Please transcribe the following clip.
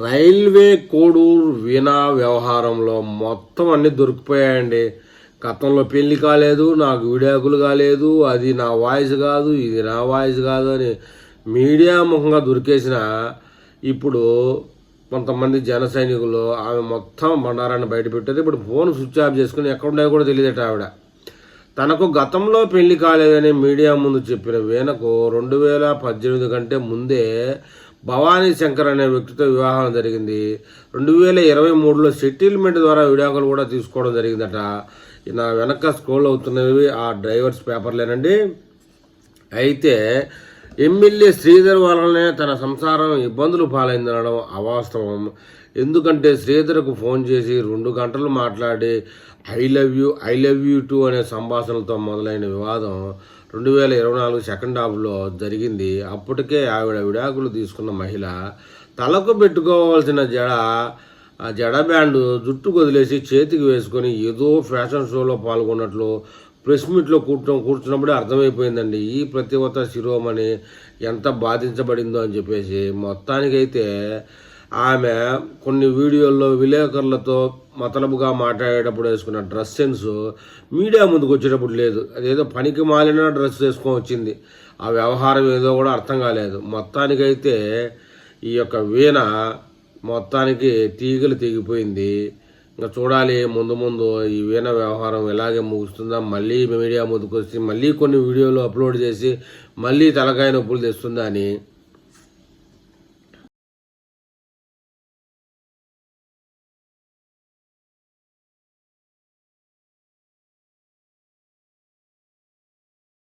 Railway Koduru వీణా వ్యవహారంలో మొత్తం అన్నీ దొరికిపోయాయండి. గతంలో పెళ్లి కాలేదు, నాకు విడాకులు కాలేదు, అది నా వాయిస్ కాదు, ఇది నా వాయిస్ కాదు అని మీడియా ముఖంగా దొరికేసిన ఇప్పుడు కొంతమంది జన సైనికులు ఆమె మొత్తం బండారాన్ని బయటపెట్టారు. ఇప్పుడు ఫోన్ స్విచ్ ఆఫ్ చేసుకుని ఎక్కడున్నాయో కూడా తెలియదట ఆవిడ. తనకు గతంలో పెళ్లి కాలేదని మీడియా ముందు చెప్పిన వీణకు 2018 కంటే ముందే భవానీ శంకర్ అనే వ్యక్తితో వివాహం జరిగింది. 2023లో సెటిల్మెంట్ ద్వారా విడాకులు కూడా తీసుకోవడం జరిగిందట. నా వెనక స్క్రోల్ అవుతున్నవి ఆ డ్రైవర్స్ పేపర్లేనండి. అయితే ఎమ్మెల్యే శ్రీధర్ వలనే తన సంసారం ఇబ్బందులు పాలైందనడం అవాస్తవం. ఎందుకంటే శ్రీధర్కు ఫోన్ చేసి 2 గంటలు మాట్లాడి ఐ లవ్ యూ టూ అనే సంభాషణలతో మొదలైన వివాదం 2024 సెకండ్ హాఫ్లో జరిగింది. అప్పటికే ఆవిడ విడాకులు తీసుకున్న మహిళ తలకు పెట్టుకోవాల్సిన జడ బ్యాండ్ జుట్టు వదిలేసి చేతికి వేసుకొని ఏదో ఫ్యాషన్ షోలో పాల్గొన్నట్లు ప్రెస్ మీట్లో కూర్చున్నప్పుడే అర్థమైపోయిందండి ఈ ప్రతివత శిరోమణి ఎంత బాధించబడిందో అని చెప్పేసి. మొత్తానికైతే ఆమె కొన్ని వీడియోల్లో విలేకరులతో మతలబుగా మాట్లాడేటప్పుడు వేసుకున్న డ్రెస్ సెన్స్ మీడియా ముందుకు వచ్చేటప్పుడు లేదు. అదేదో పనికి మాలిన డ్రెస్ వేసుకొని వచ్చింది. ఆ వ్యవహారం ఏదో కూడా అర్థం కాలేదు. మొత్తానికైతే ఈ యొక్క వీణ మొత్తానికి తీగలు తెగిపోయింది. ఇంకా చూడాలి ముందు ఈ వీణ వ్యవహారం ఎలాగే ముగుస్తుందా, మళ్ళీ మీడియా ముందుకు వచ్చి మళ్ళీ కొన్ని వీడియోలు అప్లోడ్ చేసి మళ్ళీ తలకాయ నొప్పులు తెస్తుందా అని.